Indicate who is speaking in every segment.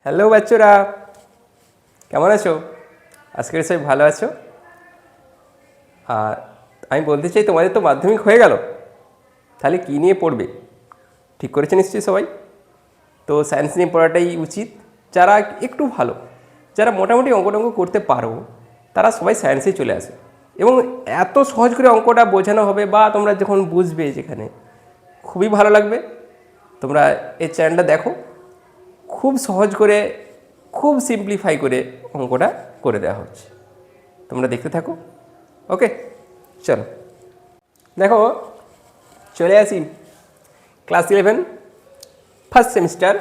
Speaker 1: Hello বাচ্চারা, কেমন আছো? আজকের সবাই ভালো আছো? আর আমি বলতে চাই, তোমাদের তো মাধ্যমিক হয়ে গেল, তাহলে কী নিয়ে পড়বে ঠিক করেছে নিশ্চয়ই সবাই। তো সায়েন্স নিয়ে পড়াটাই উচিত। যারা একটু ভালো, যারা মোটামুটি অঙ্ক টঙ্ক করতে পারো, তারা সবাই সায়েন্সেই চলে আসে। এবং এত সহজ করে অঙ্কটা বোঝানো হবে বা তোমরা যখন বুঝবে, যেখানে খুবই ভালো লাগবে। তোমরা এই চ্যানেলটা দেখো, খুব সহজ করে, খুব সিম্পলিফাই করে অঙ্কটা করে দেওয়া হচ্ছে। তোমরা দেখতে থাকো। ওকে, চলো দেখো, চলে আসি ক্লাস 11 ফার্স্ট সেমিস্টার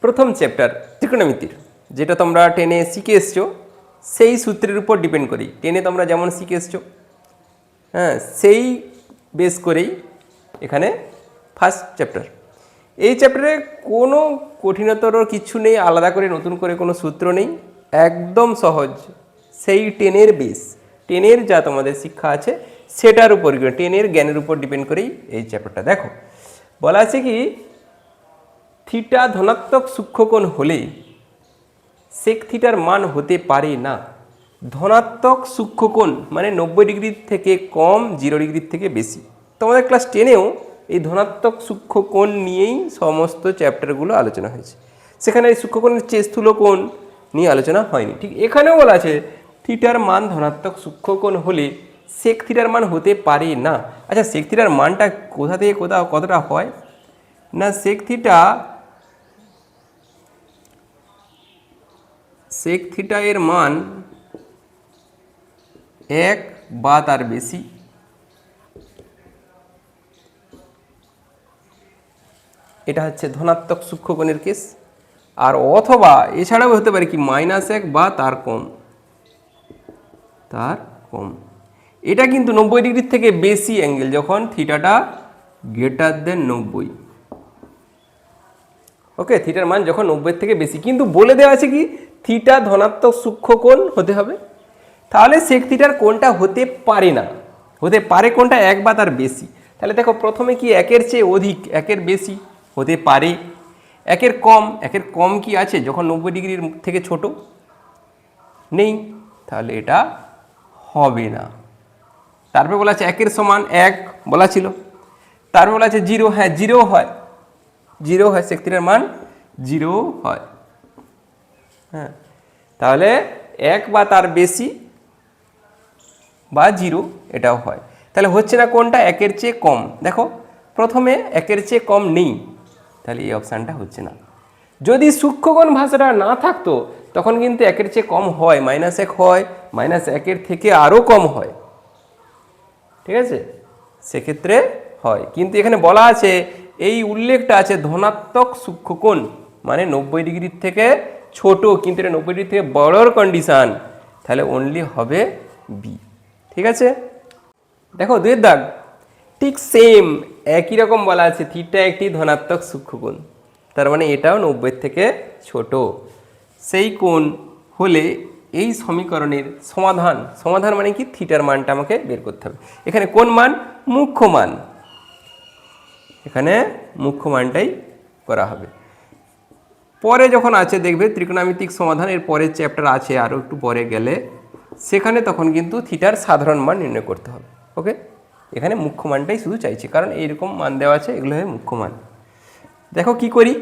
Speaker 1: প্রথম চ্যাপ্টার ত্রিকোণমিতির, যেটা তোমরা 10-এ শিখে এসছো। সেই সূত্রের উপর ডিপেন্ড করেই 10-এ তোমরা যেমন শিখে এসছো, হ্যাঁ, সেই বেস করেই এখানে ফার্স্ট চ্যাপ্টার। এই চ্যাপ্টারে কোনো কঠিনতর কিছু নেই, আলাদা করে নতুন করে কোনো সূত্র নেই, একদম সহজ। সেই 10-এর বেস, 10-এর যা তোমাদের শিক্ষা আছে সেটার উপর, 10-এর জ্ঞানের উপর ডিপেন্ড করেই এই চ্যাপ্টারটা। দেখো, বলা আছে কি, থিটা ধনাত্মক সূক্ষ্মকোণ হলে সেক থিটার মান হতে পারে না। ধনাত্মক সূক্ষ্মকোণ মানে 90 ডিগ্রির থেকে কম, 0 ডিগ্রির থেকে বেশি। তোমাদের ক্লাস 10-এও এই ধনাত্মক সূক্ষ্মকোণ নিয়েই সমস্ত চ্যাপ্টারগুলো আলোচনা হয়েছে। সেখানে এই সূক্ষ্মকোণের চেয়ে স্থূলকোণ নিয়ে আলোচনা হয়নি। ঠিক এখানেও বলা আছে থিটার মান ধনাত্মক সূক্ষ্মকোণ হলে সেক থিটার মান হতে পারে না। আচ্ছা, সেক থিটার মানটা কোথা থেকে কতটা হয় না, সেক থিটা এর মান 1 বা তার বেশি, এটা হচ্ছে ধনাত্মক সূক্ষ্মকোণের কেস। আর অথবা এছাড়াও হতে পারে কি -1 বা তার কম, এটা কিন্তু 90 ডিগ্রির থেকে বেশি অ্যাঙ্গেল, যখন থিটাটা গ্রেটার দেন 90। ওকে, থিটার মান যখন 90 থেকে বেশি, কিন্তু বলে দেওয়া আছে কি থিটা ধনাত্মক সূক্ষ্মকোণ হতে হবে। তাহলে সেক থিটার কোণটা হতে পারে না, হতে পারে কোনটা 1 বা তার বেশি। তাহলে দেখো, প্রথমে কি 1-এর চেয়ে অধিক, 1-এর বেশি হতে পারে, 1-এর কম, 1-এর কম কি আছে যখন 90 ডিগ্রির থেকে ছোট নেই, তাহলে এটা হবে না। তারপরে বলা আছে 1-এর সমান 1 বলা ছিল, তারপরে বলা আছে 0, হ্যাঁ 0 হয়, 0 হয়, সেক থিটার মান 0 হয়। হ্যাঁ, তাহলে 1 বা তার বেশি বা 0 এটাও হয়। তাহলে হচ্ছে না কোনটা 1-এর চেয়ে কম। দেখো, প্রথমে 1-এর চেয়ে কম নেই, তাহলে এই অপশানটা হচ্ছে না। যদি সূক্ষ্মকোণ ভাষাটা না থাকতো তখন কিন্তু 1-এর চেয়ে কম হয়, -1 হয়, -1-এর থেকে আরও কম হয়, ঠিক আছে, সেক্ষেত্রে হয়। কিন্তু এখানে বলা আছে, এই উল্লেখটা আছে ধনাত্মক সূক্ষ্মকোণ মানে 90 ডিগ্রির থেকে ছোট, কিন্তু এটা 90 ডিগ্রি থেকে বড়োর কন্ডিশান, তাহলে অনলি হবে বি। ঠিক আছে, দেখো 2-এর দাগ, ঠিক সেম একই রকম বলা আছে থিটা একটি ধনাত্মক সূক্ষ্মকোণ, তার মানে এটাও 90 থেকে ছোট। সেই কোণ হলে এই সমীকরণের সমাধান মানে কি, থিটার মানটা আমাকে বের করতে হবে। এখানে কোন মান? মুখ্য মান, এখানে মুখ্য মানটাই করা হবে। পরে যখন আছে দেখবে ত্রিকোণমিতিক সমাধান, এর পরের চ্যাপ্টার আছে আরও একটু পরে গেলে, সেখানে তখন কিন্তু থিটার সাধারণ মান নির্ণয় করতে হবে। ওকে, এখানে মুখ্য মানটাই শুধু চাইছে, কারণ এইরকম মান দেওয়া আছে, এগুলো হয় মুখ্য মান। দেখো কি করি,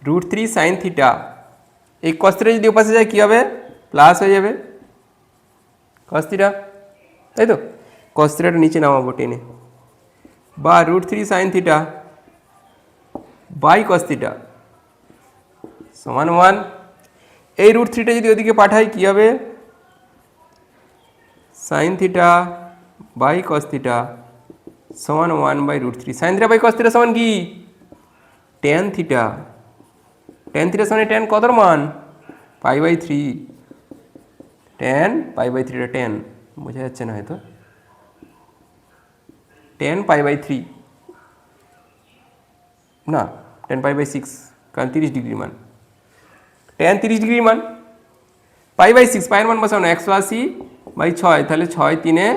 Speaker 1: √3 sin থিটা, এই cos থিটা যদি ওপাশে যায় কী হবে, প্লাস হয়ে যাবে cos থিটা, তাই তো, cos থিটাটা নিচে নামাবো টেনে, বা √3 sin theta by cos theta সমান 1। এই √3টা যদি ওদিকে পাঠাই কী হবে, sin theta by cos theta সমান 1/√3। sin theta by cos theta সমান কি, tan থিটা, tan থিটা সমান tan কতর মান, π/3, tan π/3টা tan বোঝা যাচ্ছে না হয়তো, tan π/3 না, tan π/6, কারণ 30 ডিগ্রি মান, tan 30 ডিগ্রি মান, π/6, পায়ের মান বসানো 180/6, তাহলে 6 3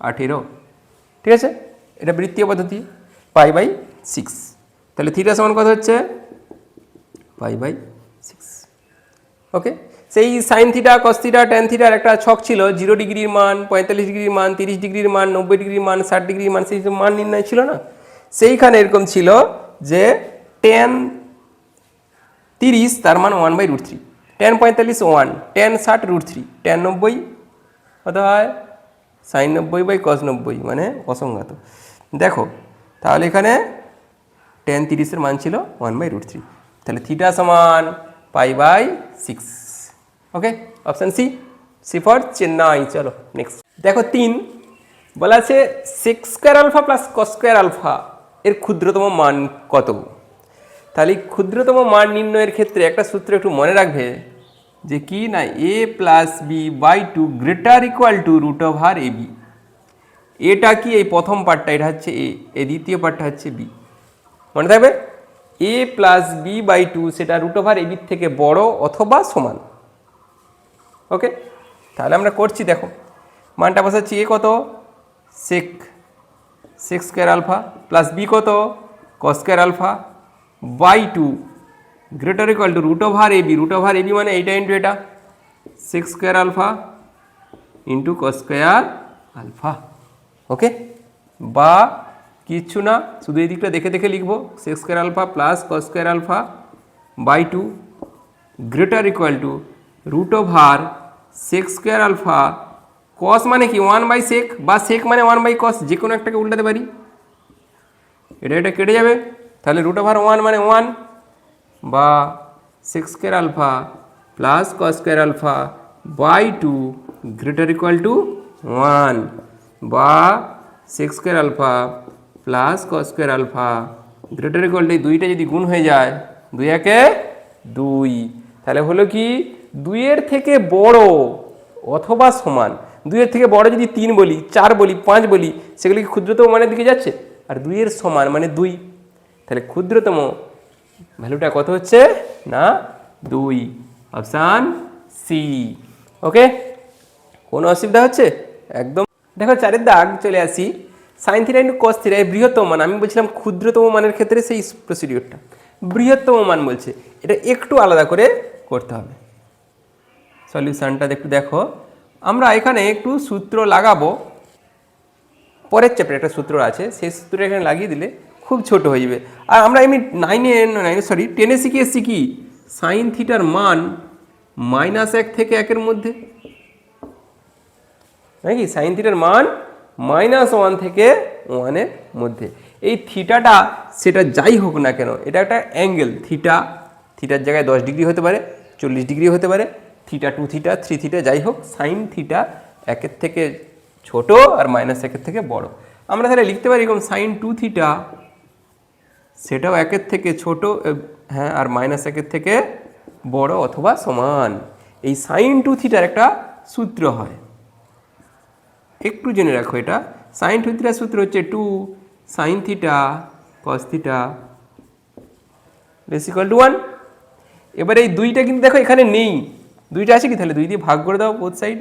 Speaker 1: 18, ঠিক আছে, এটা বৃত্তীয় পদ্ধতি, π/6, তাহলে থিটা সমান কত হচ্ছে, π/6। 6। ওকে, সেই sign theta cos theta tan থিটার একটা ছক ছিল, 0 ডিগ্রির মান, 45 ডিগ্রির মান, 30 ডিগ্রির মান, 90 ডিগ্রির মান, 60 ডিগ্রির মান, সেই মান নির্ণয় ছিল না। সেইখানে এরকম ছিল যে ট্যান 30 তার মান 1/√3, ট্যান 45 1, ট্যান 60 √3, ট্যান 90 কত হয় সাইন 90/cos 90, মানে অসংজ্ঞাত। দেখো তাহলে এখানে ট্যান 30-এর মান ছিল 1/√3, তাহলে থিটা সমান π/6। Okay, option C, C for Chennai. চলো নেক্সট দেখো 3 বলা আছে sec square alpha plus cos square alpha এর ক্ষুদ্রতম মান কত। তাহলে ক্ষুদ্রতম মান নির্ণয়ের ক্ষেত্রে একটা সূত্র একটু মনে রাখবে যে কি না, a + b/2 > √√ab। এটা কি এই প্রথম পার্টটা, এটা হচ্ছে এ, এই দ্বিতীয় পার্টটা হচ্ছে বি। মনে থাকবে a + b/2 সেটা √ab থেকে বড় অথবা সমান। ওকে, তাহলে আমরা করছি, দেখো মানটা বসাচ্ছি। এ কত sec square alpha plus b কত cos স্কোয়ার আলফা /2 > √ab মানে এইটা ইন্টু এটা sec square alpha into cos square alpha. Okay, বা কিচ্ছু না, শুধু এই দিকটা দেখে দেখে লিখবো, sec square alpha plus cos square alpha /2 > sec square alpha. cos মানে কি 1/sec, বা sec মানে 1/cos, যে কোনো একটাকে উল্টাতে পারি, এটা কেটে যাবে, তাহলে √1 মানে 1, বা sec square alpha plus cos square alpha /2 > 1, বা sec square alpha plus cos square alpha এই দুইটা যদি গুণ হয়ে যায়, 2 একে 2, তাহলে হলো কি 2 এর থেকে বড় অথবা সমান। 2 এর থেকে বড় যদি 3 বলি, 4 বলি, 5 বলি, সেগুলো কি ক্ষুদ্রতম মানের দিকে যাচ্ছে, আর 2 এর সমান মানে 2, তাহলে ক্ষুদ্রতম ভ্যালুটা কত হচ্ছে না 2, অপশান সি। ওকে, কোনো অসুবিধা হচ্ছে একদম। দেখো 4-এর দাগ চলে আসি, sine theta into cos theta, বৃহত্তম মান। আমি বলছিলাম ক্ষুদ্রতম মানের ক্ষেত্রে সেই প্রসিডিওরটা, বৃহত্তম মান বলছে, এটা একটু আলাদা করে করতে হবে। সলিউশনটা একটু দেখো, আমরা এখানে একটু সূত্র লাগাবো, পরের চ্যাপ্টারে একটা সূত্র আছে, সেই সূত্রটা এখানে লাগিয়ে দিলে খুব ছোট হয়ে যাবে। আর আমরা এমনি 10-এ শিখে এসেছি কি, সাইন থিটার মান -1 থেকে 1-এর মধ্যে, নাকি সাইন থিটার মান -1 থেকে 1-এর মধ্যে। এই থিটাটা সেটা যাই হোক না কেন, এটা একটা অ্যাঙ্গেল, থিটার জায়গায় 10 ডিগ্রি হতে পারে, 40 ডিগ্রি হতে পারে, থিটা 2 থিটা 3 থিটা যাই হোক, সাইন থিটা 1-এর থেকে ছোট আর -1-এর থেকে বড়। আমরা তাহলে লিখতে পারি এরকম, সাইন 2 থিটা সেটাও 1-এর থেকে ছোট, হ্যাঁ, আর -1-এর থেকে বড় অথবা সমান। এই সাইন 2 থিটার একটা সূত্র হয়, একটু জেনে রাখো, এটা সাইন 2 থিটার সূত্র হচ্ছে 2 sin থিটা cos থিটা = 1। এবার এই 2টা কিন্তু দেখো এখানে নেই, 2টা আছে কি, তাহলে 2 দিয়ে ভাগ করে দাও বোথ সাইড,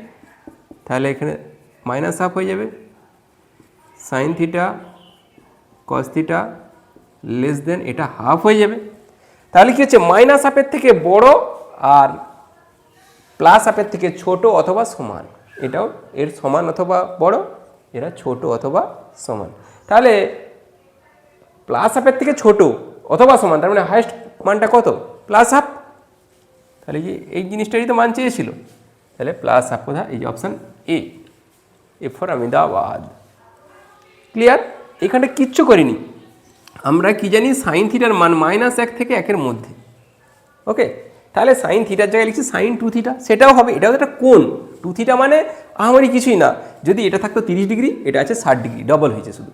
Speaker 1: তাহলে এখানে -1/2 হয়ে যাবে। সাইন থিটা cos থিটা <, এটা হাফ হয়ে যাবে। তাহলে কি হচ্ছে, -1/2 থেকে বড় আর +1/2 থেকে ছোট অথবা সমান, এটাও এর সমান অথবা বড়, এরা ছোট অথবা সমান। তাহলে +1/2 থেকে ছোট অথবা সমান, তার মানে হাইয়েস্ট মানটা কত +1/2, তাহলে এই জিনিসটারই তো মান চেয়েছিল, তাহলে +1/2 কোথায়, এই যে option A for Ahmedabad. Clear, এখানটা কিচ্ছু করিনি, আমরা কি জানি সাইন থিটার মান -1 থেকে 1-এর মধ্যে। ওকে, তাহলে সাইন থিটার জায়গায় লিখছি সাইন 2 থিটা, সেটাও হবে, এটাও একটা কোণ। 2 থিটা মানে আমারই কিছুই না, যদি এটা থাকতো 30 ডিগ্রি, এটা আছে 60 ডিগ্রি, ডবল হয়েছে শুধু।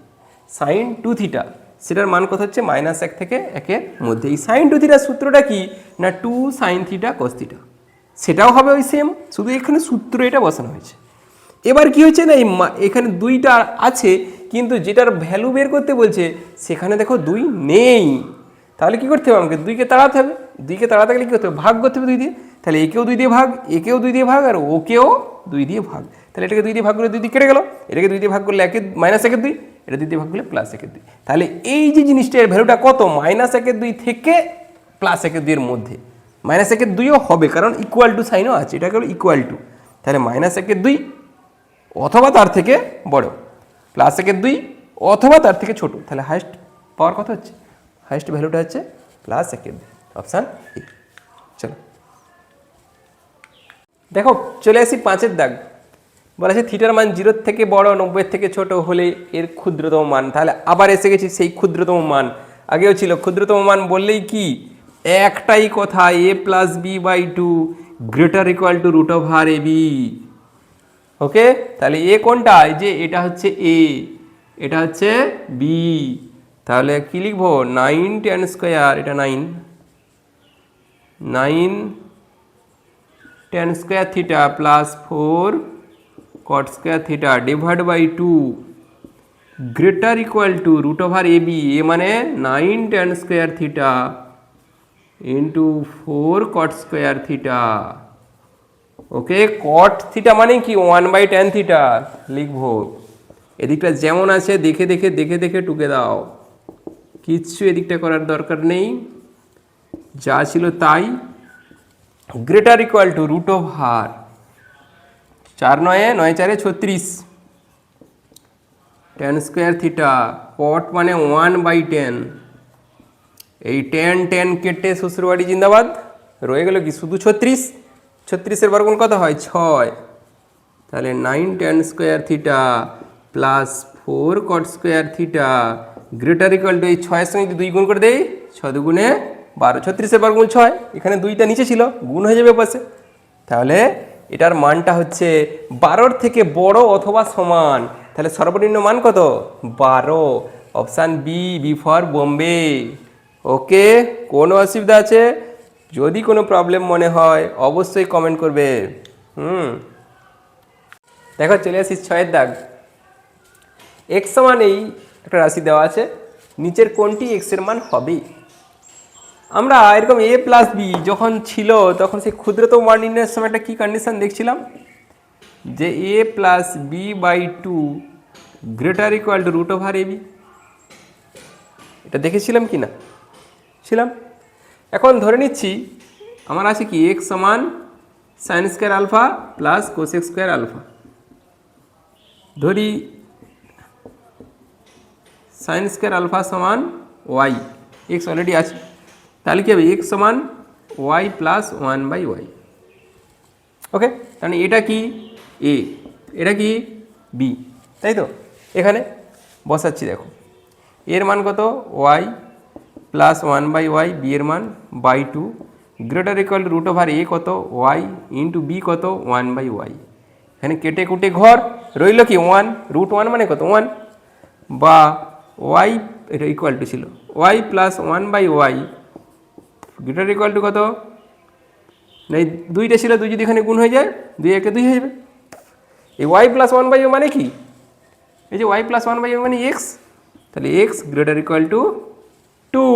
Speaker 1: সাইন 2 থিটা সেটার মান কত হচ্ছে -1 থেকে 1-এর মধ্যে। এই সাইন 2 থিটার সূত্রটা কি না 2 sin থিটা cos থিটা, সেটাও হবে ওই সেম, শুধু এখানে সূত্র এটা বসানো হয়েছে। এবার কি হচ্ছে না, এখানে 2টা আছে, কিন্তু যেটার ভ্যালু বের করতে বলছে সেখানে দেখো 2 নেই, তাহলে কি করতে হবে, আমাকে 2কে তাড়াতে হবে। 2কে তাড়াতে গেলে কী করতে হবে, ভাগ করতে হবে 2 দিয়ে, তাহলে একেও 2 দিয়ে ভাগ, একেও 2 দিয়ে ভাগ, আর ওকেও 2 দিয়ে ভাগ। তাহলে এটাকে 2 দিয়ে ভাগ করলে 2 দিয়ে কেটে গেল, এটাকে 2 দিয়ে ভাগ করলে -1/2, এটা 2 দিয়ে ভাগ করলে +1/2। তাহলে এই যে জিনিসটা, এর ভ্যালুটা কত, -1/2 থেকে +1/2 মধ্যে, -1/2ও হবে, কারণ ইকুয়াল টু সাইনও আছে, এটা হলো ইকুয়াল টু। তাহলে -1/2 অথবা তার থেকে বড়, +1/2 অথবা তার থেকে ছোট। তাহলে হাইয়েস্ট পাওয়ার কত হচ্ছে? হাইয়েস্ট ভ্যালুটা হচ্ছে +1/2, অপশান এ। চলো দেখো, চলে আসি 5-এর দাগ। বলা আছে থিটার মান 0 থেকে বড় 90 থেকে ছোট হলে এর ক্ষুদ্রতম মান। তাহলে আবার এসে গেছি সেই ক্ষুদ্রতম মান, আগেও ছিল ক্ষুদ্রতম মান বললেই কি একটাই কথা, a+b/2 greater equal to √ab। ওকে, তাহলে এ কোনটা? এই যে এটা হচ্ছে এ, এটা হচ্ছে বি। তাহলে কি লিখবো? 9 tan স্কোয়ার, এটা 9 tan square theta plus 4 cot square theta divide by 2 greater equal to √ab। এ মানে 9 tan square theta into 4 cot square theta. Okay, cot theta মানে কি 1/tan থিটা লিখবো। এদিকটা যেমন আছে দেখে দেখে দেখে দেখে টুকে দাও, কিচ্ছু এদিকটা করার দরকার নেই, যা ছিল তাই। Greater equal two √, 4 9 9 4 36 tan square theta, cot মানে 1/tan। এই tan কেটে শ্বশুরবাড়ি জিন্দাবাদ, রয়ে গেল কি শুধু 36। 36-এর বর্গমূল কত হয়? 6। তাহলে 9 tan square theta plus 4 cot square theta greater equal two, এই 6-এর সঙ্গে যদি 2 গুণ করে দেই, 6 2 12, 36-এর বর্গমূল 6, এখানে 2টা নিচে ছিল, গুণ হয়ে যাবে পাশে। তাহলে এটার মানটা হচ্ছে 12-র থেকে বড় অথবা সমান। তাহলে সর্বনিম্ন মান কত? 12, অপশান বি ফর বোম্বে। ওকে, কোনো অসুবিধা আছে? যদি কোনো প্রবলেম মনে হয় অবশ্যই কমেন্ট করবে। দেখো, চলে আসি 6-এর দাগ। এক্স সমান এই একটা রাশি দেওয়া আছে, নিচের কোনটি এক্সের মান হবে? আমরা এরকম a+b যখন ছিল তখন সেই ক্ষুদ্রতম মান নির্ণয়ের সময় একটা কী কন্ডিশন দেখছিলাম, যে a+b/2 greater equal to √ab। এটা দেখেছিলাম কি না? ছিলাম। এখন ধরে নিচ্ছি আমার আছে কি x সমান sin square alpha plus cosec square alpha. ধরি sin স্কোয়ার আলফা সমান y, x অলরেডি আছে, তাহলে কি হবে? x সমান y প্লাস 1/y। ওকে, তাহলে এটা কি a, এটা কি b, তাই তো? এখানে বসাচ্ছি, দেখো এর মান কত? y প্লাস 1/y, বি এর মান /2 গ্রেটার ইকুয়াল টু √a কত? y ইন্টু বি কত? 1/y। এখানে কেটে কুটে ঘর রইল কি 1, √1 মানে কত? 1, বা y এটা ইকুয়াল টু ছিল y plus 1/y greater equal two কত? এই 2টা ছিল, 2 যদি এখানে গুণ হয়ে যায়, 2 একে 2 হয়ে যাবে। এই y প্লাস 1/y মানে কি? এই যে y প্লাস 1/y মানে x, তাহলে x গ্রেটার ইকুয়াল টু 2।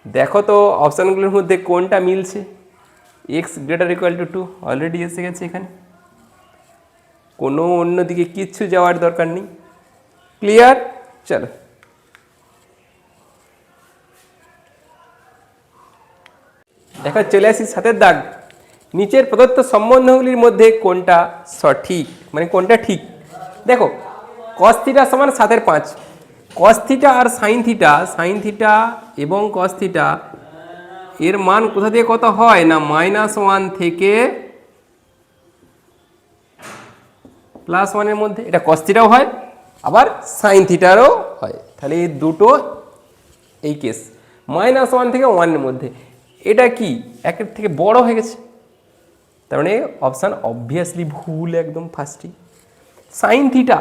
Speaker 1: দেখো তো অপশানগুলোর মধ্যে কোনটা মিলছে? x greater equal two 2 already এসে গেছে এখানে, কোনো অন্যদিকে কিচ্ছু যাওয়ার দরকার নেই। ক্লিয়ার? চলো দেখো, চলে আসি 7-এর দাগ। নিচের প্রদত্ত সম্বন্ধগুলির মধ্যে কোনটা সঠিক, মানে কোনটা ঠিক? দেখো, cos থিটা সমান 7/5। cos থিটা আর sin থিটা এবং cos থিটা এর মান কোথা থেকে কত হয় না? -1 থেকে +1-এর মধ্যে। এটা cos থিটাও হয়, আবার sin থিটারও হয়। তাহলে এই দুটো এই কেস, -1 থেকে 1-এর মধ্যে। এটা কি 1-এর থেকে বড় হয়ে গেছে, তার মানে অপশান অবভিয়াসলি ভুল একদম ফার্স্টই। sin থিটা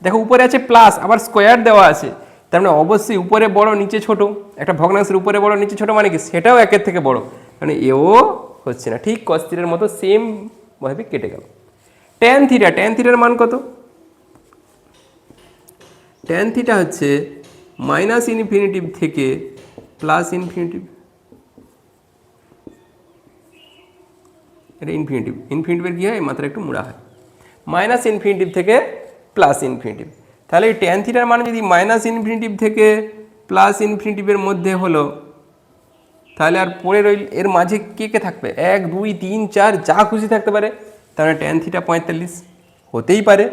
Speaker 1: দেখো উপরে আছে প্লাস, আবার স্কোয়ার দেওয়া আছে, তার মানে অবশ্যই উপরে বড় নিচে ছোট। একটা ভগ্নাংশের উপরে বড় নিচে ছোট মানে কি সেটাও 1-এর থেকে বড়, মানে এও হচ্ছে না। ঠিক cos থিটার মতো সেম ভাবে কেটে গেল। tan থিটার মান কত? tan থিটা হচ্ছে -ইনফিনিটিভ থেকে +ইনফিনিটিভ। এটা ইনফিনিটিভের কী হয়? মাত্রা একটু মুড়া হয়। -ইনফিনিটিভ থেকে +ইনফিনিটিভ। তাহলে এই tan থিটার মান যদি -ইনফিনিটিভ থেকে +ইনফিনিটিভের মধ্যে হলো, তাহলে আর পরে রইল এর মাঝে কে কে থাকবে 1 2 3 4 যা খুশি থাকতে পারে, তাহলে ট্যান থিটা 45 হতেই পারে।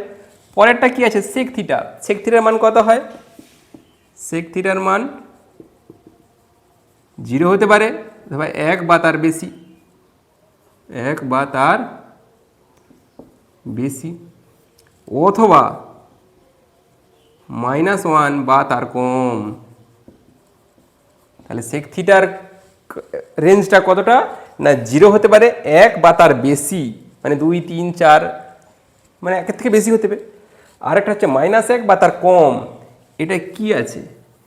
Speaker 1: পরেরটা কি আছে সেক থিটা, সেক থিটার মান কত হয়, সেক থিটার মান 0 হতে পারে ভাই 1 বা তার বেশি, 1 বা তার বেশি, অথবা -1 বা তার কম। তাহলে সেক থিটার রেঞ্জটা কতটা না 0 হতে পারে 1 বা তার বেশি, মানে 2 3 4 মানে 1 থেকে বেশি হতে পারে। আর একটা হচ্ছে -1 বা তার কম, এটা কি আছে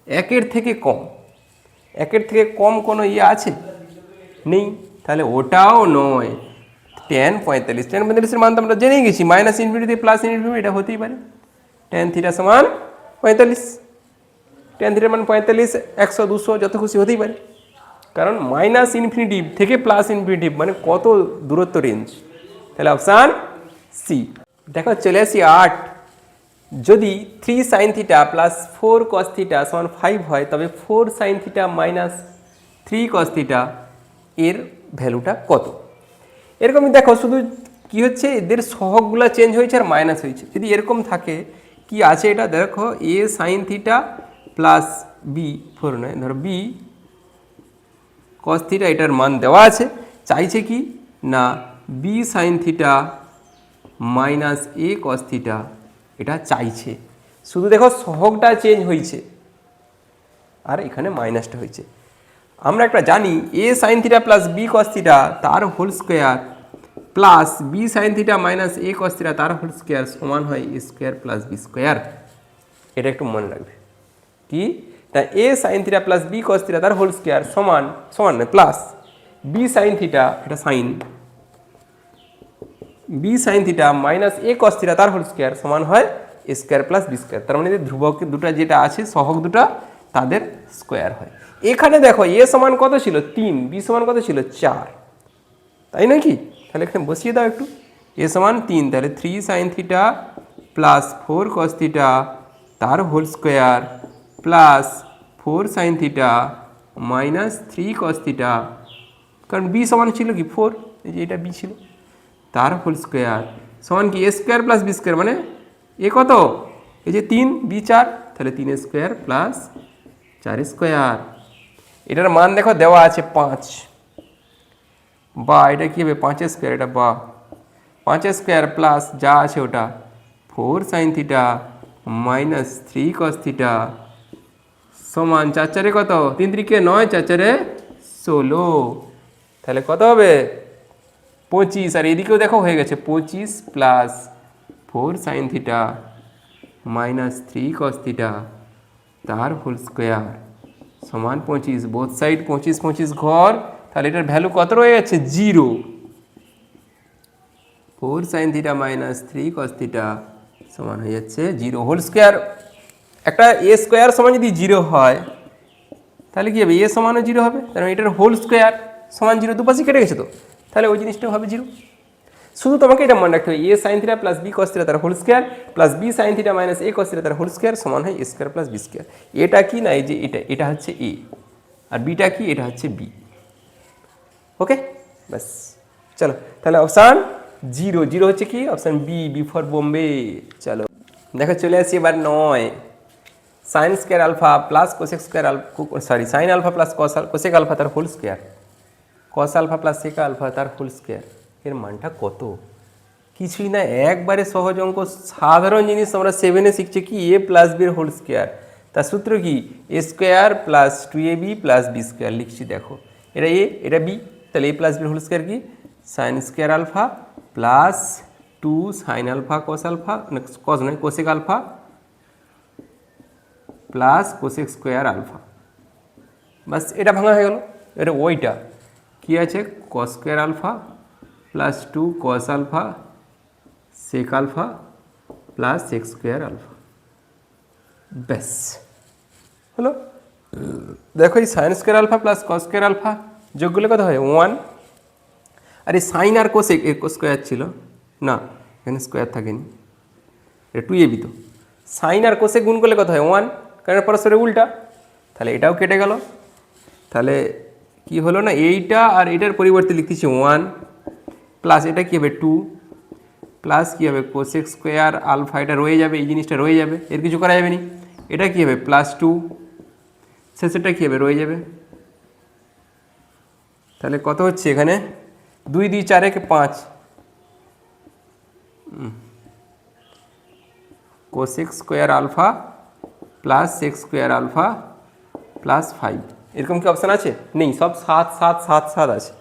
Speaker 1: 1 থেকে কম, 1 থেকে কম কোনো ইয়ে আছে নেই, তাহলে ওটাও নয়। ট্যান 45, ট্যান 45 মান তো আমরা জেনেই গেছি -∞ থেকে +∞, এটা হতেই পারে। ট্যান থিটা সমান 45, ট্যান থিটার মান 45 100 200 যত খুশি হতেই পারে, কারণ -∞ থেকে +∞ মানে কত দূরত্ব রেঞ্জ। তাহলে অপশান সি। দেখো চলে আসি 8, যদি 3 sin θ + 4 cos θ = 5 হয়, তবে 4 sin θ - 3 cos θ এর ভ্যালুটা কত। এরকমই দেখো শুধু কি হচ্ছে এদের সহগগুলো চেঞ্জ হয়েছে আর মাইনাস হয়েছে। যদি এরকম থাকে কি আছে এটা দেখো a sin θ প্লাস b 4 নয় ধরো b cos θ, এটার মান দেওয়া আছে, চাইছে কি না b sin θ minus a cos θ, এটা চাইছে। শুধু দেখো সহগটা চেঞ্জ হয়েছে আর এখানে মাইনাসটা হয়েছে। আমরা একটা জানি a sin θ plus b cos θ তার whole square plus b sin θ minus a cos θ তার হোল স্কোয়ার সমান হয় a square plus b square. এটা একটু মনে রাখবে কি না a sin θ plus b cos θ তার হোল স্কোয়ার সমান নয় প্লাস b sin θ, এটা sine b sin θ minus a cos θ তার হোল স্কোয়ার সমান হয় a square plus b square. তার মানে ধ্রুবক দুটো যেটা আছে সহগ দুটো তাদের স্কোয়ার হয়। এখানে দেখো a সমান কত ছিল 3, b সমান কত ছিল 4, তাই নাকি? তাহলে এখানে বসিয়ে দাও একটু, a সমান 3, তাহলে 3 sin θ প্লাস 4 cos θ তার whole square plus 4 sin θ minus 3 cos θ, কারণ b সমান ছিল কি 4, এই যে এটা b ছিল, তার হোল স্কোয়ার সমান কি a square plus b square, মানে এ কত এই যে 3 b 4, তাহলে 3 স্কোয়ার প্লাস 4 স্কোয়ার। এটার মান দেখো দেওয়া আছে 5, বা এটা কি হবে 5 স্কোয়ার, এটা বা 5 স্কোয়ার প্লাস যা আছে ওটা 4 sin θ মাইনাস 3 cos θ সমান 4 4 কত 3 3 9, 4 4 16, তাহলে কত হবে 25। আর এদিকেও দেখো হয়ে গেছে 25 প্লাস 4 sin θ মাইনাস 3 cos θ তার হোল স্কোয়ার সমান 25, বোথ সাইড 25 25 ঘর, তাহলে এটার ভ্যালু কত রয়ে যাচ্ছে 0। 4 sin θ মাইনাস 3 cos θ সমান হয়ে যাচ্ছে 0 হোল স্কোয়ার। একটা a স্কোয়ার সমান যদি 0 হয় তাহলে কি হবে a সমানও 0 হবে, কারণ এটার হোল স্কোয়ার সমান 0, দুপাশে কেটে গেছে তো, তাহলে ওই জিনিসটাও হবে 0। শুধু তোমাকে এটা মনে রাখতে হবে a sin θ plus b cos θ তার whole square plus b sin θ minus a cos θ তার হোল স্কোয়ার সমান হয় a square plus b square. এটা কি না এই যে এটা হচ্ছে a আর বিটা কি এটা হচ্ছে b। ওকে ব্যাস চলো, তাহলে অপশান 0 0 হচ্ছে কি অপশান বি ফর বোম্বে। চলো দেখো চলে আসি এবার 9, sine square alpha plus cosec square sine alpha plus cosec alpha তার whole square cos alpha plus sec alpha তার হোল স্কোয়ার, এর মানটা কত? কিছুই না, একবারে সহজ অঙ্ক, সাধারণ জিনিস আমরা 7-এ শিখছি কি a প্লাস বির হোল স্কোয়ার, তার সূত্র কি a square plus 2ab plus B square. লিখছি দেখো এটা a এটা b, তাহলে a প্লাস বির হোল স্কোয়ার কি sine square alpha plus 2 sine alpha cos alpha cos নয় cosec alpha plus cosec square alpha, বাস এটা ভাঙা হয়ে গেল। এটা ওইটা কি আছে cos square alpha plus 2 cos alpha sec alpha plus sec square alpha, ব্যাস হলো। দেখো এই sine square alpha plus cos square alpha যোগ করলে কত হয় 1, আর এই সাইন আর কোসেক স্কোয়ার ছিল না, এখানে স্কোয়ার থাকেনি, এটা 2ab, তো সাইন আর কোসেক গুণ করলে কত হয় 1, কারণ পরস্পরের উল্টা, তাহলে এটাও কেটে গেল। তাহলে কি হলো না, এইটা আর এটার পরিবর্তে লিখতেছি 1 প্লাস এটা কী হবে 2 প্লাস কী হবে কোসেক স্কোয়ার আলফা, এটা রয়ে যাবে, এই জিনিসটা রয়ে যাবে, এর কিছু করা যাবে না। এটা কী হবে +2, শেষেরটা কী হবে রয়ে যাবে। তাহলে কত হচ্ছে এখানে 2 2 4 1 5 cosec square alpha plus sec square alpha plus 5, এরকম কি অপশান আছে? নেই, সব 7 7 7 7 আছে।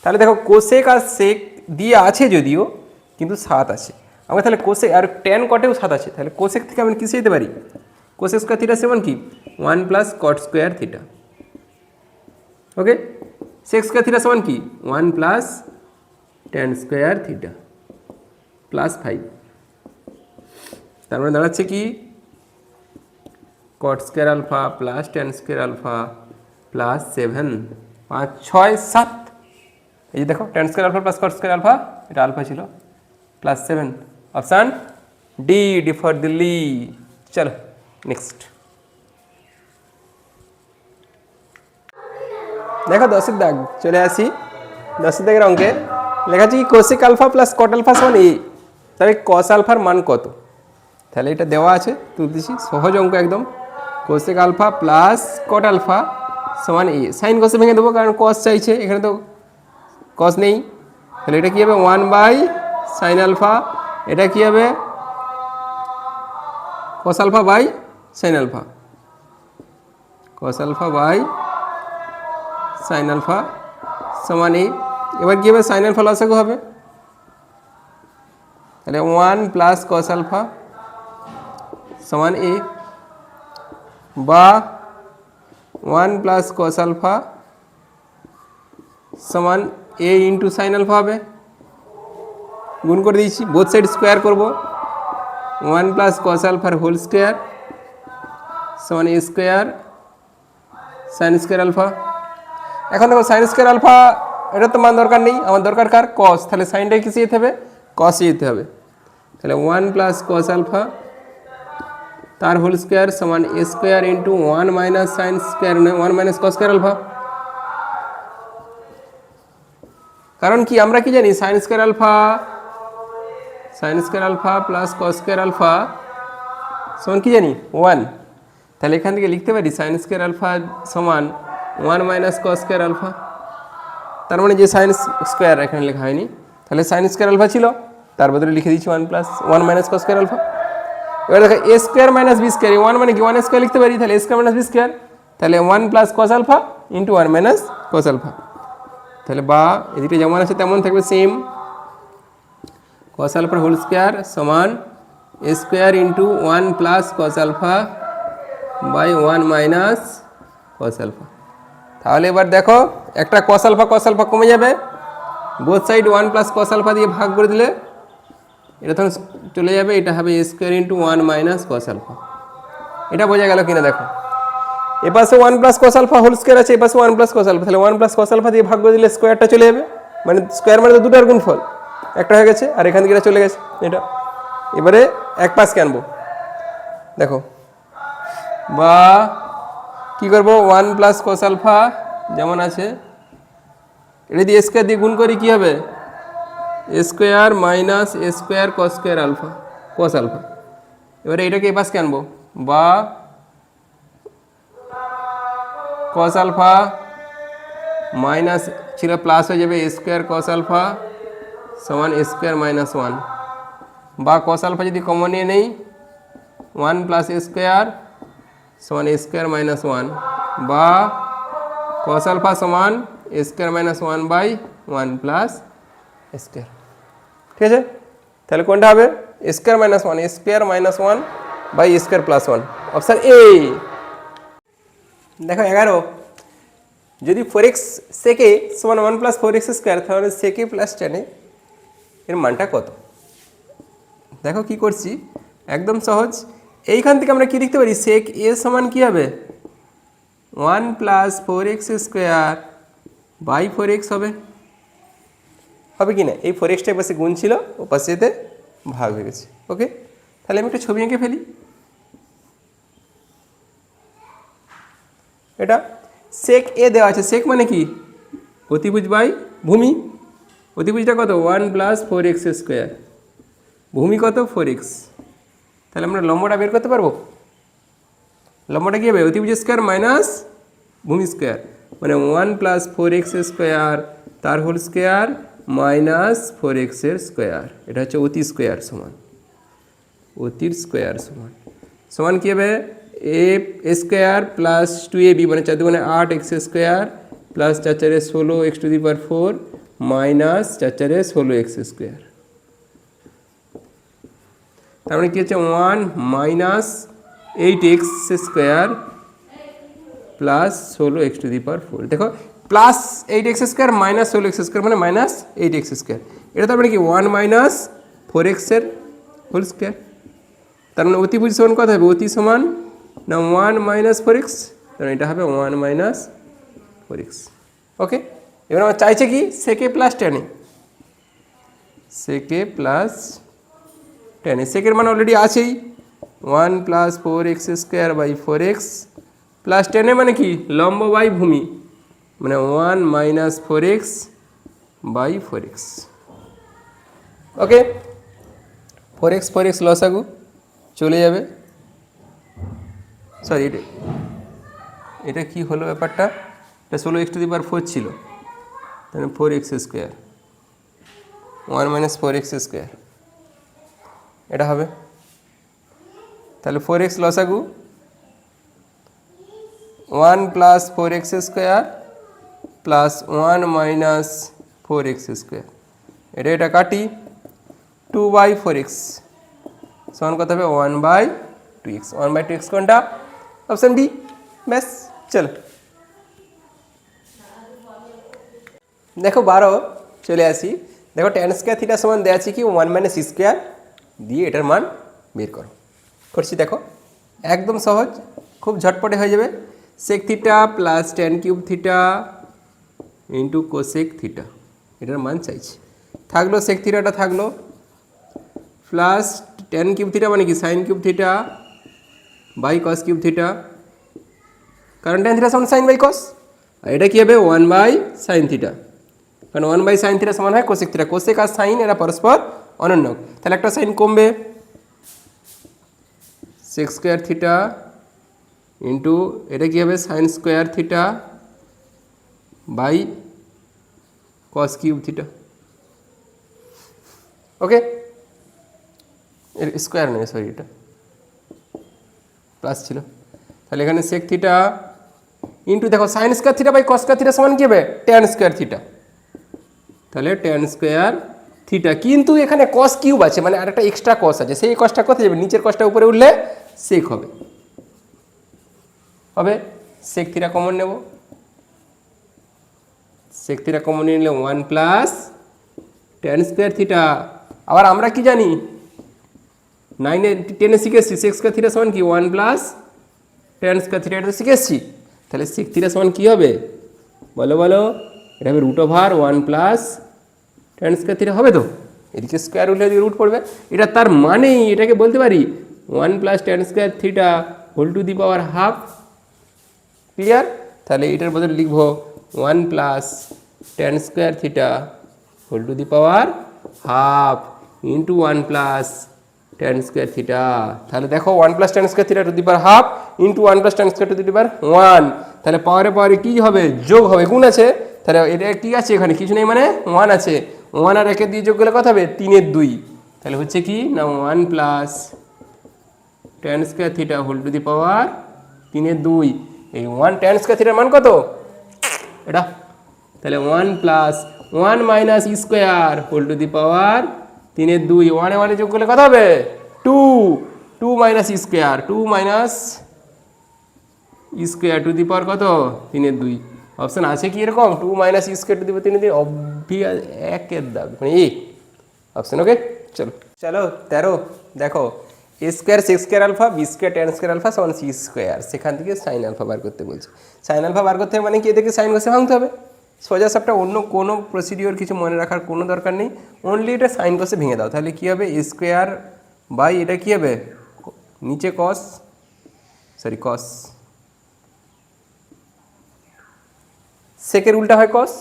Speaker 1: তাহলে দেখো কোসেক আর সেক দিয়ে আছে যদিও, কিন্তু 7 আছে। আমরা তাহলে কোসেক আর ট্যান কটেও 7 আছে, তাহলে কোসেক থেকে আমরা কিসে যেতে পারি? কোসেক স্কোয়ার থিটা সমান কি 1 plus cot square theta. Okay, sec square theta সমান কি 1 plus tan square theta plus 5। তার মানে দাঁড়াচ্ছে কি cot square alpha plus tan square alpha plus 7 5 6 7। এই যে দেখো tan square alpha plus cot square alpha, এটা আলফা ছিল, plus 7। Option D, D for Delhi. চলো নেক্সট দেখো 10 দাগ চলে আসি। 10 দাগের অঙ্কে লেখা আছে কি cosec alpha plus cot alpha সমান এ। তবে কস আলফার মান কত? তাহলে এটা দেওয়া আছে, তুলতেছি, সহজ অঙ্ক একদম। Cosec alpha plus cot alpha সমান এ, সাইন কসে ভেঙে দেবো কারণ কস চাইছে, এখানে তো কস নেই। তাহলে এটা কী হবে 1 বাই সাইন আলফা, এটা কী হবে cos alpha by sine alpha, cos alpha by sine alpha সমান এ। এবার কী হবে সাইন আলফা লসাগু হবে, তাহলে 1 প্লাস কস আলফা সমান এ, বা 1 প্লাস কস আলফা সমান এ ইন্টু সাইন আলফা হবে। গুণ করে দিয়েছি, বোথ সাইড স্কোয়ার করব, 1 প্লাস কস আলফার হোল স্কোয়ার সমান এ স্কোয়ার সাইন স্কোয়ার আলফা। এখন দেখো সাইন স্কোয়ার আলফা এটা তো মান দরকার নেই, আমার দরকার কার কস, তাহলে সাইনটাই কিসে যেতে হবে কসে যেতে হবে। তাহলে 1 প্লাস কস আলফা তার হোল স্কোয়ার সমান এ square into 1 minus sine square 1 minus cos square alpha. কারণ কি আমরা কি জানি sine square alpha plus cos square alpha সমান কি জানি 1। তাহলে এখান থেকে লিখতে পারি সাইন স্কোয়ার আলফা সমান 1 মাইনাস কস স্কোয়ার আলফা। তার মানে যে সাইন স্কোয়ার এখানে লেখা হয়নি, তাহলে সাইন স্কোয়ার আলফা ছিল, তার বদলে লিখে দিচ্ছি 1 মাইনাস কস স্কোয়ার আলফা। এবার দেখো এ স্কোয়ার মাইনাস বি স্কোয়ার, 1 মানে কি 1 স্কোয়ার লিখতে পারি, তাহলে এ স্কোয়ার মাইনাস বি স্কোয়ার, তাহলে 1 plus cos alpha into 1 minus cos alpha. তাহলে বা এদিকে যেমন আছে তেমন থাকবে সেম, কস আলফার হোল স্কোয়ার সমান এ square into 1 plus cos alpha by 1 minus cos alpha. তাহলে এবার দেখো একটা কস আলফা কমে যাবে, both side 1 plus cos alpha দিয়ে ভাগ করে দিলে এটা তখন চলে যাবে, এটা হবে a square into 1 minus cos alpha. এটা বোঝা গেল কিনা দেখো, এপাশে 1 plus cos alpha whole square আছে, এপাশে 1 প্লাস কস আলফা, তাহলে 1 প্লাস কস আলফা দিয়ে ভাগ করে দিলে স্কোয়ারটা চলে যাবে, মানে স্কোয়ার মানে তো দুটার গুণফল, একটা হয়ে গেছে আর এখান থেকে এটা চলে গেছে এটা। এবারে এক পাশকে আনবো, দেখো বা কী করবো 1 প্লাস কস আলফা যেমন আছে এটা দিয়ে স্কোয়ার দিয়ে গুণ করি, কী হবে a square minus A square cos square alpha cos alpha. এবারে এটাকে এই পাশকে আনবো, বা কস আলফা মাইনাস ছিল প্লাস হয়ে যাবে এ স্কোয়ার কস আলফা সমান এ স্কোয়ার মাইনাস 1, বা কস আলফা যদি কমন নিয়ে নেই 1 প্লাস এ স্কোয়ার সমান এ স্কোয়ার মাইনাস 1, বা কস আলফা সমান এ square minus 1 by 1 plus square. ঠিক আছে, তাহলে কোনটা হবে a square minus 1, a square minus 1 by a square plus 1, option A. দেখো 11, যদি 4x সেকে সমান 1 প্লাস 4x স্কোয়ার, তাহলে সেকে প্লাস টেনে এর মানটা কত? দেখো কি করছি, একদম সহজ। এইখান থেকে আমরা কি লিখতে পারি, সেক এ সমান কি হবে 1 plus 4x square by 4x হবে কি না? এই 4xটা পাশে গুণ ছিল, ও পাশেতে ভাগ হয়ে গেছে। ওকে, তাহলে আমি একটা ছবি এঁকে ফেলি। এটা সেক এ দেওয়া আছে, সেক মানে কি অতিভুজ বাই ভূমি। অতিভুজটা কত 1 প্লাস 4x স্কোয়ার, ভূমি কত 4x। তাহলে আমরা লম্বটা বের করতে পারবো। লম্বটা কী হবে অতিভুজ স্কোয়ার মাইনাস ভূমি স্কোয়ার, মানে 1 প্লাস 4x স্কোয়ার তার হোল স্কোয়ার মাইনাস 4x এর স্কোয়ার। এটা হচ্ছে অতি স্কোয়ার সমান, অতির স্কোয়ার সমান সমান কী হবে এ স্কোয়ার প্লাস 2ab মানে 4 দুগুণে 8x square plus 4 4 16 x to the power 4 minus 4 4 16x square. তার মানে কী হচ্ছে 1 minus 8x square plus 16x to the power 4। দেখো plus 8x square minus 16x square মানে মাইনাস 8x স্কোয়ার। এটা তার মানে কি 1 মাইনাস 4x এর হোল স্কোয়ার। তার মানে অতিভুজ সমান কত হবে অতি সমান না 1 মাইনাস 4x, তার এটা হবে 1 মাইনাস 4x। ওকে, এবার আমার চাইছে কি সেকে প্লাস টেনে, সেকে প্লাস টেনে। সেকের মানে অলরেডি আছেই 1 plus 4x square by 4x plus টেনে মানে কি লম্ব বাই ভূমি, মানে 1 minus 4x by 4x। Okay, 4x লসাগু চলে যাবে। সরি এটা কি হলো ব্যাপারটা, এটা 16x টু দি পাওয়ার 4 ছিল, তাহলে 4x square 1 minus 4x square এটা হবে। তাহলে 4x লসাগু 1 plus 4x square plus 1 minus 4x square, এটা কাটি 2 বাই 4x সমান কত হবে 1 বাই 2x। 1 বাই 2x কোনটা, অপশন বি। ব্যাস চলো দেখো 12 চলে আসি। দেখো tan স্কোয়ার থিটা সমান দেওয়া আছে কি 1 মাইনাস স্কোয়ার দিয়ে এটার মান বের করো। করছি দেখো একদম সহজ, খুব ঝটপটে হয়ে যাবে। Sec theta plus tan cube theta into cosec theta, এটার মান চাইছি। থাকলো সেক থিটাটা থাকলো প্লাস tan কিউব থিটা মানে কি sine cube theta by cos cube theta, কারণ tan থিটা সমান সাইন বাই কস। আর এটা কী হবে 1 বাই সাইন থিটা, কারণ 1 বাই সাইন থিটা সমান হয় কোসেক থিটা। কোসেক আর সাইন এরা পরস্পর অনন্য, তাহলে একটা সাইন কমবে সেক স্কোয়ার থিটা ইন্টু এটা কী হবে sine square theta by cos cube theta. Okay, এর স্কোয়ার নেই, সরি এটা প্লাস ছিল। তাহলে এখানে সেক থিটা ইন্টু দেখো sine square theta by cos square theta সমান কী হবে ট্যান স্কোয়ার থিটা, তাহলে ট্যান স্কোয়ার থিটা। কিন্তু এখানে কস কিউব আছে মানে আরেকটা এক্সট্রা কস আছে, সেই কসটা কোথায় যাবে নিচের কসটা উপরে উঠলে সেক হবে। সেক থিটা কমন নেব, সেক থিটা কমন নিলে 1 প্লাস ট্যান স্কোয়ার থিটা। আবার আমরা কি জানি 9 10 শিখেছি সেক স্কোয়ার থিটা সমান কি 1 প্লাস ট্যান স্কোয়ার থিটা, এটা তো শিখেছি। তাহলে সেক থিটা সমান কী হবে বলো বলো, এটা হবে root over 1 plus tan square theta হবে তো, এদিকে স্কোয়ার উঠলে এদিকে রুট পড়বে। এটা তার মানেই এটাকে বলতে পারি 1 plus tan square theta whole to the power half. Clear? তাহলে এটার বদলে লিখব 1 plus tan square theta whole to the power half into 1 plus tan square theta. তাহলে দেখো 1 plus tan square theta to the power half into 1 plus tan square to the power 1, তাহলে পাওয়ারে পাওয়ারে কী হবে যোগ হবে, গুণ আছে। তাহলে এটা কী আছে এখানে কিছু নেই মানে 1 আছে, 1 আর 1 দিয়ে যোগ করলে কত হবে 3 2, তাহলে হচ্ছে কি না 1 plus tan square theta whole to the power 3 2। এই 1 ট্যান স্কোয়ার থিটার মান কত এটা, তাহলে 1 plus 1 minus square whole to the power 3 2, 1 এ 1 যোগ করলে কত হবে 2, 2 minus square 2 minus square to the power কত 3 2। অপশান আছে কি এরকম 2 minus square to the power 3 2, obvious একের দাগ মানে এই অপশান। ওকে চলো চলো 13 দেখো এ square sec square alpha b square tan square alpha সমান সি স্কোয়ার, সেখান থেকে সাইন আলফা বার করতে বলছে। সাইন আলফা বার করতে মানে কি এদেরকে সাইন কষে ভাঙতে হবে, সোজা সাপটা, অন্য কোনো প্রসিডিওর কিছু মনে রাখার কোনো দরকার নেই, অনলি এটা সাইন কষে ভেঙে দাও। তাহলে কী হবে এ স্কোয়ার বাই এটা কী হবে নিচে কস, সরি কস, সেকের উল্টা হয় কস,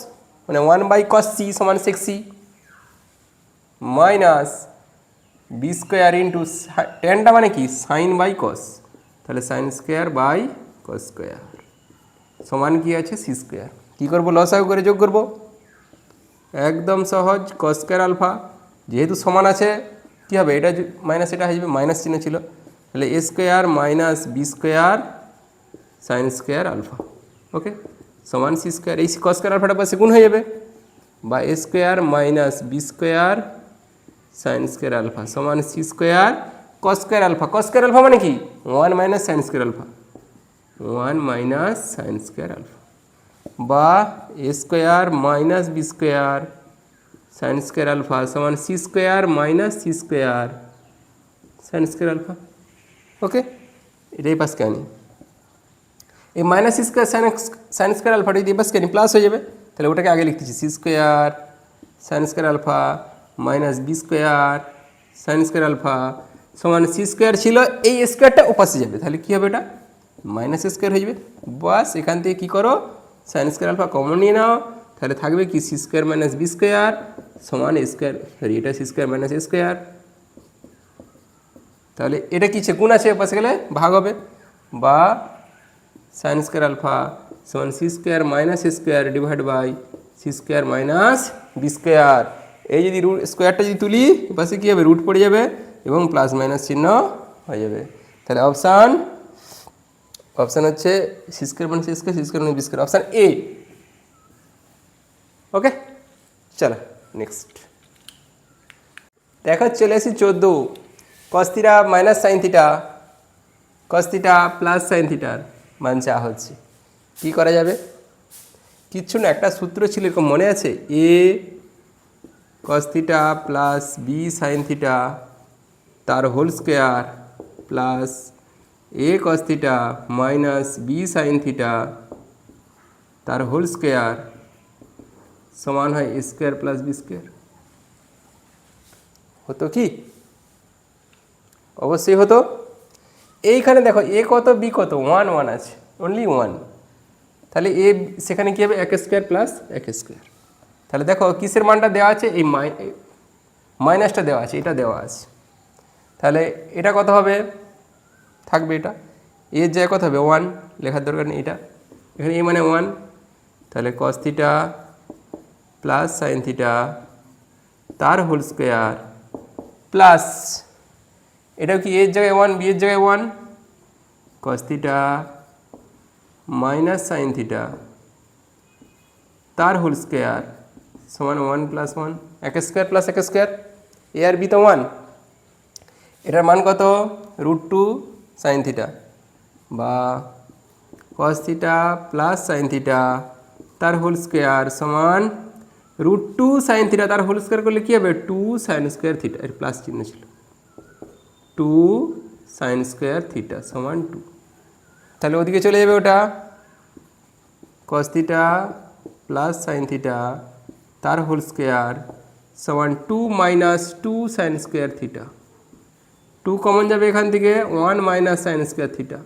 Speaker 1: মানে 1/cos c সমান sec c minus B square into টেনটা মানে কি সাইন বাই কস, তাহলে sine square by cos square সমান কি আছে সি স্কোয়ার। কী করবো লসাগু করে যোগ করব, একদম সহজ। কস স্কোয়ার আলফা যেহেতু সমান আছে কী হবে, এটা মাইনাস এটা হয়ে যাবে, মাইনাস চিহ্ন ছিল, তাহলে এ square minus B square sine square alpha okay সমান সি স্কোয়ার। এই কস স্কোয়ার আলফাটা পাশে গুণ হয়ে যাবে, বা a square minus B square sine square alpha সমান C square cos square alpha. Cos square alpha মানে কি 1 minus sine square alpha, 1 minus sine square alpha, বা a square minus B square sine square alpha সমান C square minus c square sine square alpha okay. এটাই পাশকে আনি, এই minus c square sine square আলফাটা যদি পাশকে আনি প্লাস হয়ে যাবে, তাহলে ওটাকে আগে লিখতেছি C square sine square alpha minus B square sine square alpha সমান সি স্কোয়ার ছিল, এই স্কোয়ারটা ওপাশে যাবে, তাহলে কী হবে এটা মাইনাস স্কোয়ার হয়ে যাবে। বাস এখান থেকে কী করো সাইন স্কোয়ার আলফা কমন নিয়ে নাও, তাহলে থাকবে কি C square minus B square সমান এ স্কোয়ার, সরি এটা সি স্কোয়ার মাইনাস এ স্কোয়ার, তাহলে এটা কী গুণ আছে ওপাশে গেলে ভাগ হবে, বা সাইন স্কোয়ার আলফা সমান C square minus A square divide by C square minus B square. এই যদি রুট স্কোয়ারটা যদি তুলি পাশে কী হবে রুট পড়ে যাবে এবং প্লাস মাইনাস চিহ্ন হয়ে যাবে, তাহলে অপশান হচ্ছে c square minus c square, c square minus B square, option A okay. চলো নেক্সট দেখো, চলে আসি 14 cos theta minus sine theta cos theta plus sine থিটার মান চা হচ্ছে। কী করা যাবে, কিচ্ছু না, একটা সূত্র ছিল এরকম মনে আছে, a cos theta plus b sine theta তার whole square plus a cos theta minus b sine theta তার হোল স্কোয়ার সমান হয় a square plus B square. হতো কি, অবশ্যই হতো। এইখানে দেখো এ কত বি কত 1 1 আছে, অনলি 1, তাহলে এ সেখানে কী হবে এক স্কোয়ার প্লাস এক স্কোয়ার। তাহলে দেখো কিসের মানটা দেওয়া আছে, এই মাইনাসটা দেওয়া আছে, এটা দেওয়া আছে, তাহলে এটা কত হবে থাকবে, এটা এর জায়গায় কত হবে 1, লেখার দরকার নেই, এটা এখানে এ মানে 1, তাহলে কস থিটা প্লাস সাইন থিটা তার হোল স্কোয়ার প্লাস এটাও কি এর জায়গায় 1 বি এর জায়গায় 1 কস থিটা মাইনাস সাইন থিটা তার হোল স্কোয়ার সমান 1 প্লাস 1 এক স্কোয়ার প্লাস এক স্কোয়ার, এ আর বি তো 1, এটার মান কত √2 সাইন থিটা, বা কস থিটা প্লাস সাইন থিটা তার হোল স্কোয়ার সমান √2 সাইন থিটা তার হোল স্কোয়ার করলে কী হবে 2 সাইন স্কোয়ার থিটা, এর প্লাস চিহ্ন ছিল, 2 সাইন স্কোয়ার থিটা সমান 2, তাহলে ওদিকে চলে যাবে ওটা কস থিটা প্লাস সাইন থিটা তার হোল স্কোয়ার সমান 2 minus 2 sign square theta, 2 common যাবে এখান থেকে 1 minus sine square theta,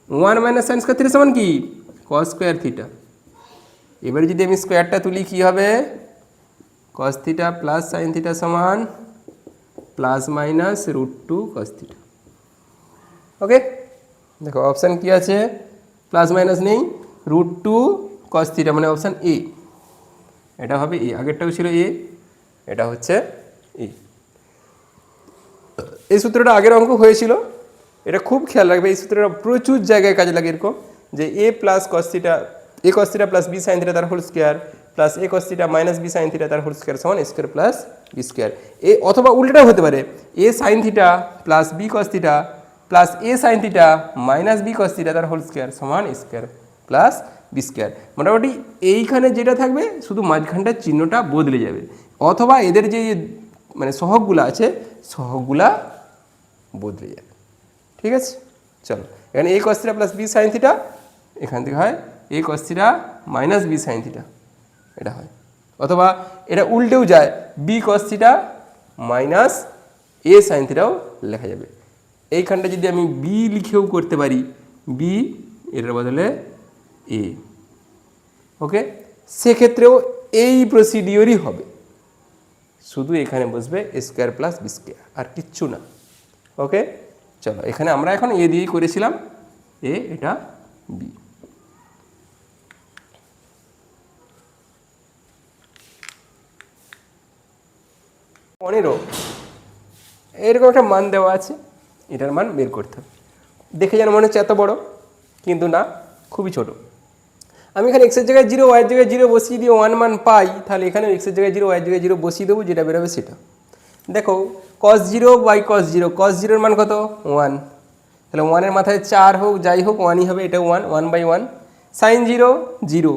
Speaker 1: 1 minus sine square theta সমান কি কস স্কোয়ার থিটা। এবারে যদি আমি স্কোয়ারটা তুলি কী হবে cos theta plus sine theta সমান plus minus √2 cos theta okay. দেখো অপশান কী আছে প্লাস মাইনাস নেই, √2 কস থিটা মানে অপশান এ, এটা হবে এ, আগেরটাও ছিল এ, এটা হচ্ছে এ। এই সূত্রটা আগের অঙ্ক হয়েছিল, এটা খুব খেয়াল রাখবে, এই সূত্রটা প্রচুর জায়গায় কাজে লাগে এরকম, যে a plus cos theta a cos theta plus b sine theta তার whole square plus a cos theta minus b sine theta তার হোল স্কোয়ার সমান এ স্কোয়ার প্লাস বি স্কোয়ার। এ অথবা উল্টাটাও হতে পারে, a sine theta plus b cos theta plus a sine theta minus b cos theta তার whole square সমান এ square plus B square. মোটামুটি এইখানে যেটা থাকবে শুধু মাঝখানটার চিহ্নটা বদলে যাবে, অথবা এদের যে মানে সহগগুলো আছে সহগগুলা বদলে যাবে, ঠিক আছে। চলো এখানে a cos theta plus b sine theta, এখান থেকে হয় a cos theta minus b sine theta, এটা হয়, অথবা এটা উল্টেও যায় b cos theta minus a sine থিটাও লেখা যাবে। এইখানটা যদি আমি বি লিখেও করতে পারি, বি এটার বদলে এ ওকে। সেক্ষেত্রেও এই প্রসিডিওরই হবে, শুধু এখানে বসবে এ স্কোয়ার প্লাস বি স্কোয়ার, আর কিচ্ছু না। ওকে, চলো এখানে আমরা এখন এ দিয়েই করেছিলাম, এ এটা বি। পনেরো এরকম একটা মান দেওয়া আছে, এটার মান বের করতে হবে। দেখে যেন মনে হচ্ছে এত বড়, কিন্তু না, খুবই ছোট। আমি এখানে এক্সের জায়গায় জিরো, ওয়াইয়ের জায়গায় জিরো বসিয়ে দিয়ে ওয়ান মান পাই, তাহলে এখানে এক্সের জায়গায় জিরো, ওয়াইয়ের জায়গায় জিরো বসিয়ে দেবো, যেটা বেরোবে সেটা। দেখো cos zero by cos zero, cos জিরোর মান কত? ওয়ান। তাহলে ওয়ানের মাথায় 4 হোক যাই হোক ওয়ানই হবে, এটা one, one by one. Sine zero zero,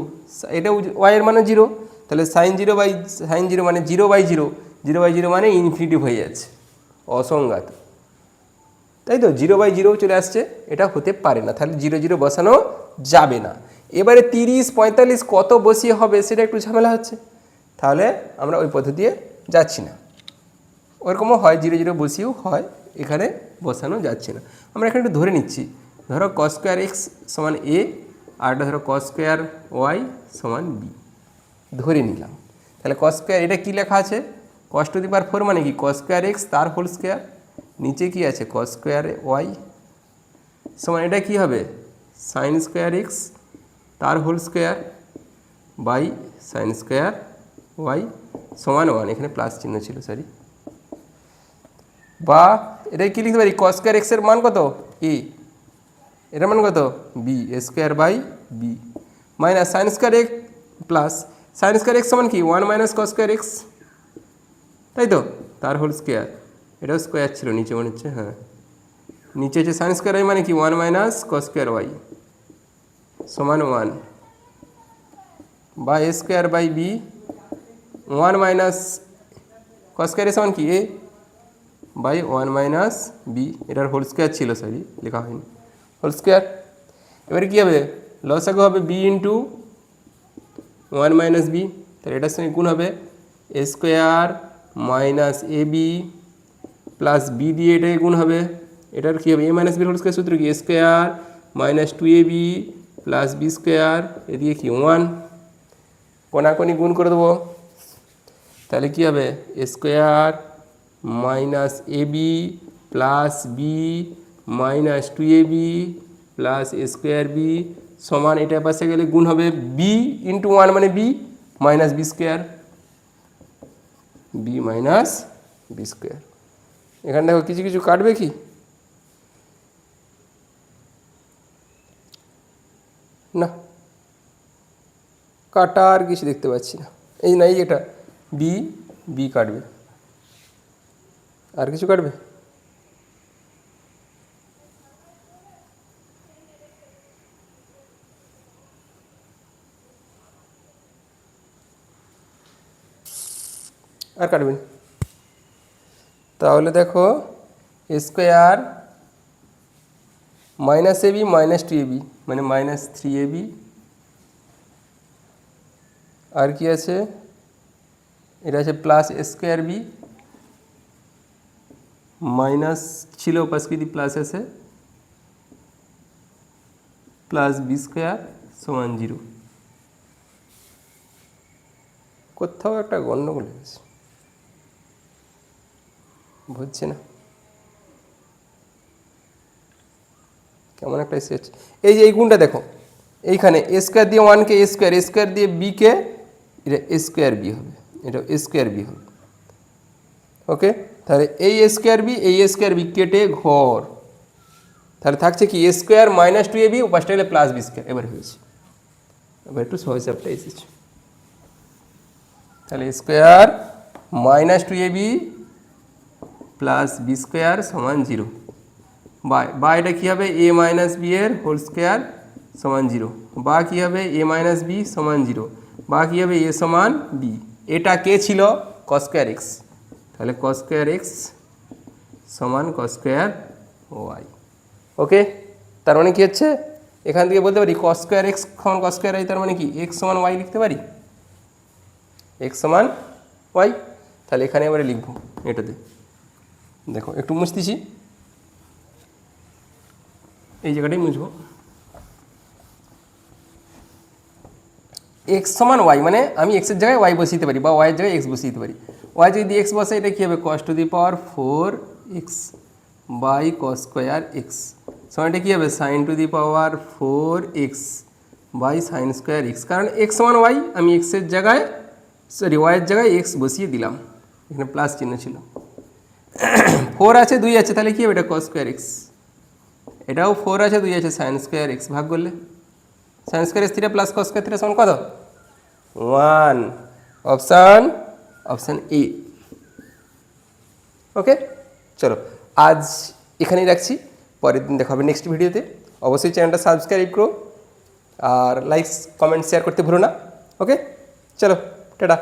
Speaker 1: এটা ওয়াইয়ের মানে জিরো, তাহলে সাইন জিরো মানে zero by zero, zero by zero মানে ইনফিনিটিভ হয়ে যাচ্ছে, অসংজ্ঞাত, তাই তো? জিরো বাই জিরো চলে আসছে, এটা হতে পারে না, তাহলে জিরো জিরো বসানো যাবে না। এবারে 30 45 কত বসিয়ে হবে সেটা একটু ঝামেলা হচ্ছে, তাহলে আমরা ওই পদ্ধতি যাচ্ছি না। ওরকমও হয়, জিরো জিরো বসিয়েও হয়, এখানে বসানো যাচ্ছে না। আমরা এখানে একটু ধরে নিচ্ছি, ধরো কস স্কোয়ার এক্স সমান এ, আর একটা ধরো কস স্কোয়ার ওয়াই সমান বি, ধরে নিলাম। তাহলে কস স্কোয়ার, এটা কী লেখা আছে? কস টু দি পাওয়ার 4 মানে কি? কস স্কোয়ার এক্স তার হোল স্কোয়ার, নিচে কি আছে? কস স্কোয়ার ওয়াই সমান, এটা কী হবে? সাইন স্কোয়ার এক্স তার whole square by sine square Y সমান 1, এখানে প্লাস চিহ্ন ছিল, সরি। বা এটা কি লিখতে পারি? কস স্কোয়ার এক্সের মান কত? এ, এটার মান কত? B, A square by B, minus sine square X plus sine square x সমান কি? 1 মাইনাস কস স্কোয়ার এক্স, তাই তো? তার হোল স্কোয়ার, এটাও স্কোয়ার ছিল নিচে মনে হচ্ছে, হ্যাঁ নিচে হচ্ছে সাইন স্কোয়ার ওয়াই মানে কি? 1 মাইনাস কস স্কোয়ার ওয়াই সমান 1, বা a square by b, 1 minus cos square a সমান কি? এ বাই 1 মাইনাস বি, এটার হোল স্কোয়ার ছিল, সরি লেখা হয়নি, হোল স্কোয়ার। এবারে কী হবে? লসাগু হবে বি ইন্টু 1 মাইনাস বি, তাহলে এটার সঙ্গে গুণ হবে a square minus a b plus b দিয়ে এটাকে গুণ হবে, এটার কী হবে? এ মাইনাস বির হোল স্কোয়ার সূত্র কি? A square minus 2ab plus B square, এদিকে কি? 1, কোনাকোনি গুণ করে দেবো, তাহলে কী হবে? A square minus a b plus b minus 2ab plus a square b সমান, এটা পাশে গেলে গুণ হবে বি ইন্টু 1 মানে B minus B square, B minus B square. এখানে দেখো কিছু কিছু কাটবে কি? না, কাটা আর কিছু দেখতে পাচ্ছি না, এই নাই এটা বি, বি কাটবে, আর কিছু কাটবে? আর কাটবেন, তাহলে দেখো square minus a B minus 2ab মানে মাইনাস 3ab, আর কি আছে? এটা আছে প্লাস স্কোয়ার বি মাইনাস ছিল পাশ কি প্লাস আছে প্লাস বি স্কোয়ার সমান 0। কোথাও একটা গণ্ডগোল হয়েছে, বুঝছে না, কেমন একটা এসেছে। এই যে এই গুণটা দেখো, এইখানে এ স্কোয়ার দিয়ে 1কে এ স্কোয়ার দিয়ে বিকে, এটা এ স্কোয়ার বি হবে, এটা এ স্কোয়ার বি হবে। ওকে, তাহলে এই এ স্কোয়ার বি কেটে ঘর, তাহলে থাকছে কি? এ স্কোয়ার মাইনাস 2ab, উপাসটা গেলে প্লাস বি স্কোয়ার, এবার হয়েছে, এবার একটু সহজ চাপটা এসেছে। তাহলে square minus 2ab plus B square সমান 0, বা এটা কী হবে? এ মাইনাস বি এর হোল স্কোয়ার সমান 0, বা কী হবে? এ মাইনাস বি সমান 0, বা কী হবে? এ সমান বি। এটা কে ছিল? কস স্কোয়ার এক্স, তাহলে কস স্কোয়ার এক্স সমান কস স্কোয়ার ওয়াই। ওকে, তার মানে কী হচ্ছে? এখান থেকে বলতে পারি কস স্কোয়ার এক্স সমান কস স্কোয়ার ওয়াই, তার মানে কি? এক্স সমান ওয়াই লিখতে পারি, এক্স সমান ওয়াই। তাহলে এখানে এবারে লিখবো এটাতে, দেখো একটু মুছতেছি, এই জায়গাটাই মুছবো। এক্স সমান ওয়াই, মানে আমি এক্সের জায়গায় ওয়াই বসিয়ে দিতে পারি বা ওয়াইয়ের জায়গায় এক্স বসিয়ে দিতে পারি। ওয়াই যদি এক্স বসে এটা কী হবে, cos to the power 4x by cos square x সমান এটা কী হবে, sine to the power 4x by sine square x. কারণ এক্স সমান ওয়াই, আমি এক্সের জায়গায় ওয়াইয়ের জায়গায় এক্স বসিয়ে দিলাম, এখানে প্লাস চিহ্ন ছিল। 4 আছে 2 আছে, তাহলে কী হবে এটা কস স্কোয়ার এক্স। এটাও 4 আছে 2 আছে, সাইন স্কোয়ার এক্স ভাগ করলে sign square x theta plus cos square theta সমান কত, 1। Option A. ওকে, চলো আজ এখানেই রাখছি, পরের দিন দেখা হবে নেক্সট ভিডিওতে। অবশ্যই চ্যানেলটা সাবস্ক্রাইব করো আর লাইক কমেন্ট শেয়ার করতে ভুলো না। ওকে, চলো টাটা।